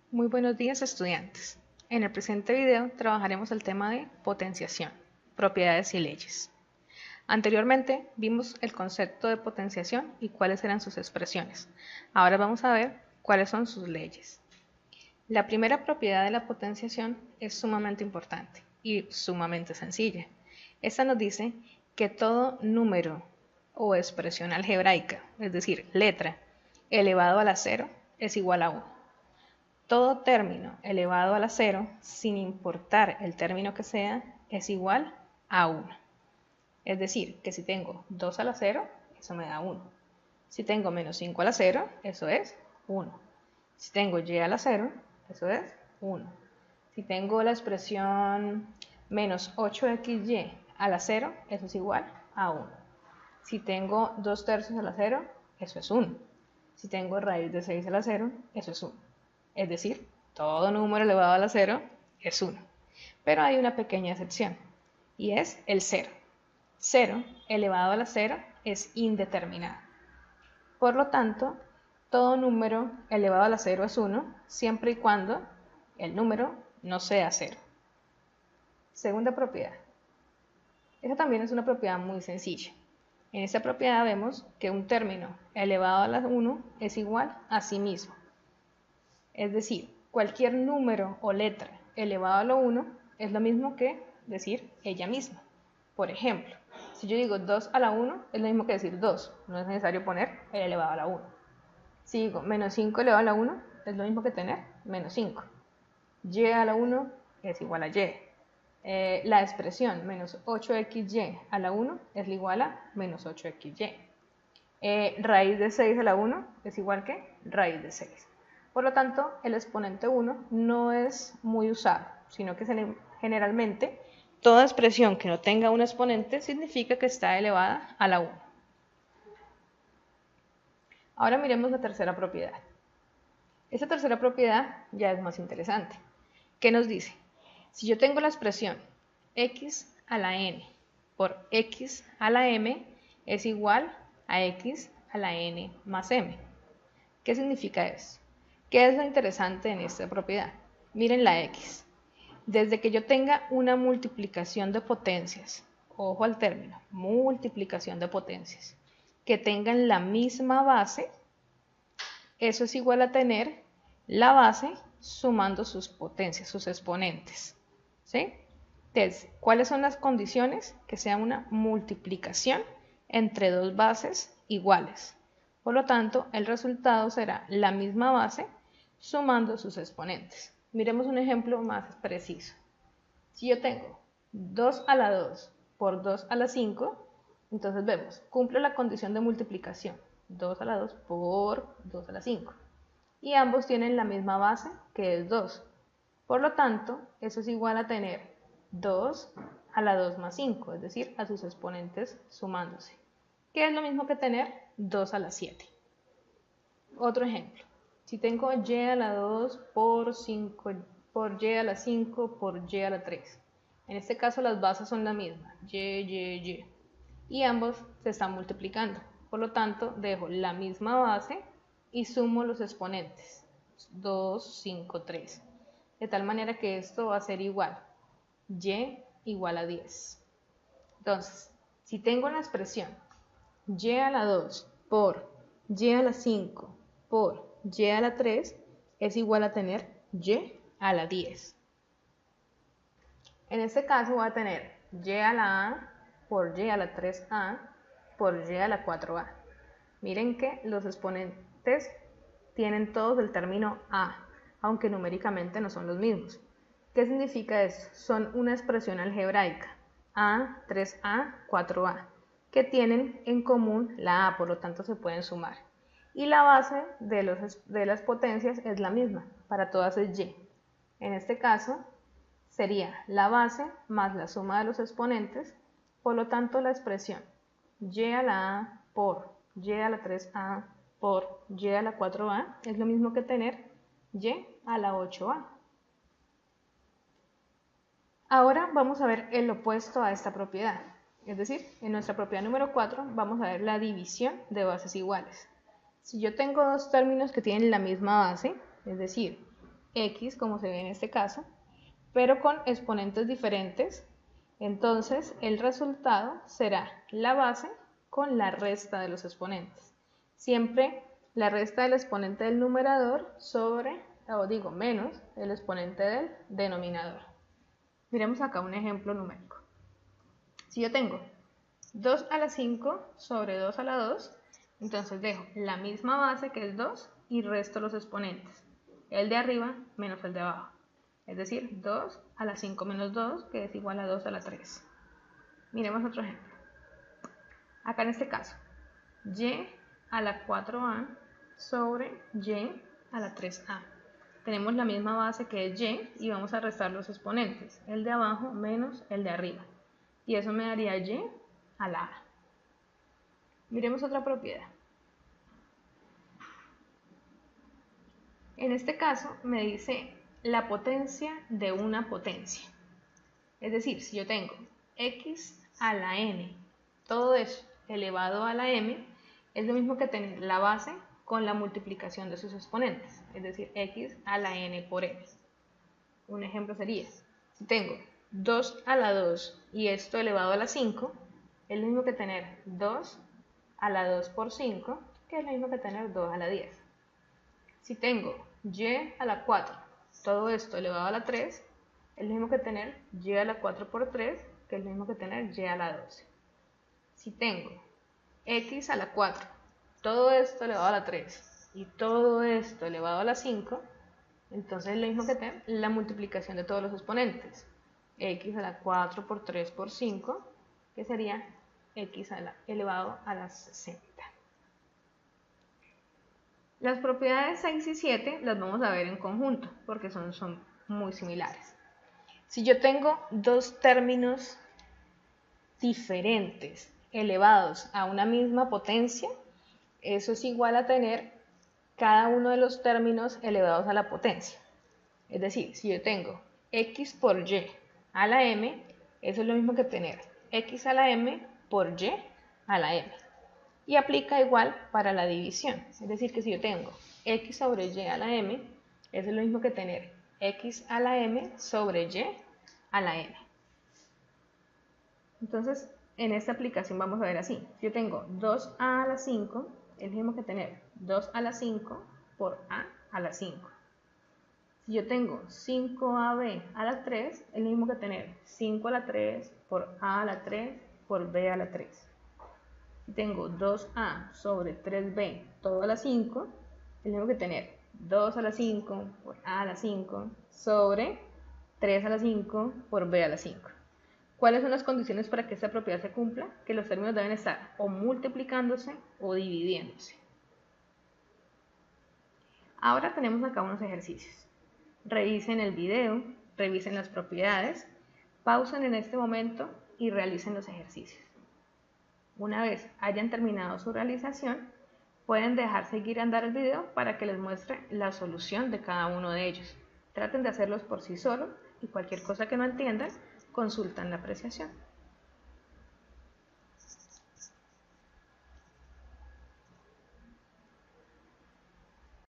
Muy buenos días, estudiantes. En el presente video trabajaremos el tema de potenciación, propiedades y leyes. Anteriormente vimos el concepto de potenciación y cuáles eran sus expresiones. Ahora vamos a ver cuáles son sus leyes. La primera propiedad de la potenciación es sumamente importante y sumamente sencilla. Esta nos dice que todo número o expresión algebraica, es decir, letra, elevado a la cero es igual a 1. Todo término elevado a la cero, sin importar el término que sea, es igual a 1. Es decir, que si tengo 2 a la cero, eso me da 1. Si tengo menos 5 a la cero, eso es 1. Si tengo y a la cero, eso es 1. Si tengo la expresión menos 8xy a la cero, eso es igual a 1. Si tengo 2 tercios a la cero, eso es 1. Si tengo raíz de 6 a la cero, eso es 1. Es decir, todo número elevado a la cero es 1. Pero hay una pequeña excepción, y es el 0. 0 elevado a la cero es indeterminado. Por lo tanto, todo número elevado a la cero es 1, siempre y cuando el número no sea 0. Segunda propiedad. Esta también es una propiedad muy sencilla. En esta propiedad vemos que un término elevado a la 1 es igual a sí mismo. Es decir, cualquier número o letra elevado a la 1 es lo mismo que decir ella misma. Por ejemplo, si yo digo 2 a la 1 es lo mismo que decir 2, no es necesario poner el elevado a la 1. Si digo menos 5 elevado a la 1 es lo mismo que tener menos 5. Y a la 1 es igual a y. La expresión menos 8xy a la 1 es igual a menos 8xy. Raíz de 6 a la 1 es igual que raíz de 6. Por lo tanto, el exponente 1 no es muy usado, sino que generalmente toda expresión que no tenga un exponente significa que está elevada a la 1. Ahora miremos la tercera propiedad. Esta tercera propiedad ya es más interesante. ¿Qué nos dice? Si yo tengo la expresión x a la n por x a la m es igual a x a la n más m. ¿Qué significa eso? ¿Qué es lo interesante en esta propiedad? Miren la x. Desde que yo tenga una multiplicación de potencias, ojo al término, multiplicación de potencias, que tengan la misma base, eso es igual a tener la base sumando sus potencias, sus exponentes. ¿Sí? Entonces, ¿cuáles son las condiciones? Que sea una multiplicación entre dos bases iguales. Por lo tanto, el resultado será la misma base sumando sus exponentes. Miremos un ejemplo más preciso. Si yo tengo 2 a la 2 por 2 a la 5, entonces vemos, cumple la condición de multiplicación. 2 a la 2 por 2 a la 5. Y ambos tienen la misma base, que es 2. Por lo tanto, eso es igual a tener 2 a la 2 más 5, es decir, a sus exponentes sumándose, que es lo mismo que tener 2 a la 7. Otro ejemplo, si tengo y a la 2 por 5, por y a la 5 por y a la 3. En este caso las bases son la misma, y ambos se están multiplicando. Por lo tanto, dejo la misma base y sumo los exponentes, 2, 5, 3. De tal manera que esto va a ser igual, y igual a 10. Entonces, si tengo la expresión y a la 2 por y a la 5 por y a la 3 es igual a tener y a la 10. En este caso voy a tener y a la a por y a la 3a por y a la 4a. Miren que los exponentes tienen todos el término a, aunque numéricamente no son los mismos. ¿Qué significa eso? Son una expresión algebraica, a, 3a, 4a, que tienen en común la a, por lo tanto se pueden sumar. Y la base de las potencias es la misma, para todas es y. En este caso sería la base más la suma de los exponentes, por lo tanto la expresión y a la a por y a la 3a por y a la 4a es lo mismo que tener y a la 8a. Ahora vamos a ver el opuesto a esta propiedad, es decir, en nuestra propiedad número 4 vamos a ver la división de bases iguales. Si yo tengo dos términos que tienen la misma base, es decir, x, como se ve en este caso, pero con exponentes diferentes. Entonces el resultado será la base con la resta de los exponentes. Siempre la resta del exponente del numerador sobre, o digo, menos el exponente del denominador. Miremos acá un ejemplo numérico. Si yo tengo 2 a la 5 sobre 2 a la 2, entonces dejo la misma base que es 2 y resto los exponentes. El de arriba menos el de abajo. Es decir, 2 a la 5 menos 2, que es igual a 2 a la 3. Miremos otro ejemplo. Acá en este caso, y a la 4a sobre y a la 3a. Tenemos la misma base que es y vamos a restar los exponentes, el de abajo menos el de arriba. Y eso me daría y a la a. Miremos otra propiedad. En este caso me dice la potencia de una potencia. Es decir, si yo tengo x a la n, todo eso elevado a la m, es lo mismo que tener la base con la multiplicación de sus exponentes, es decir, x a la n por m. Un ejemplo sería, si tengo 2 a la 2 y esto elevado a la 5, es lo mismo que tener 2 a la 2 por 5, que es lo mismo que tener 2 a la 10. Si tengo y a la 4, todo esto elevado a la 3, es lo mismo que tener y a la 4 por 3, que es lo mismo que tener y a la 12. Si tengo x a la 4, todo esto elevado a la 3 y todo esto elevado a la 5, entonces es lo mismo que tener la multiplicación de todos los exponentes. X a la 4 por 3 por 5, que sería x elevado a la 60. Las propiedades 6 y 7 las vamos a ver en conjunto, porque son muy similares. Si yo tengo dos términos diferentes elevados a una misma potencia, eso es igual a tener cada uno de los términos elevados a la potencia. Es decir, si yo tengo x por y a la m, eso es lo mismo que tener x a la m por y a la m. Y aplica igual para la división. Es decir, que si yo tengo x sobre y a la m, eso es lo mismo que tener x a la m sobre y a la m. Entonces, en esta aplicación vamos a ver así. Si yo tengo 2a a la 5, es lo mismo que tener 2 a la 5 por a la 5. Si yo tengo 5ab a la 3, es lo mismo que tener 5 a la 3 por a la 3 por b a la 3. Si tengo 2a sobre 3b todo a la 5, es lo mismo que tener 2 a la 5 por a la 5 sobre 3 a la 5 por b a la 5. ¿Cuáles son las condiciones para que esta propiedad se cumpla? Que los términos deben estar o multiplicándose o dividiéndose. Ahora tenemos acá unos ejercicios. Revisen el video, revisen las propiedades, pausen en este momento y realicen los ejercicios. Una vez hayan terminado su realización, pueden dejar seguir andar el video para que les muestre la solución de cada uno de ellos. Traten de hacerlos por sí solos y cualquier cosa que no entiendan, consultan la apreciación.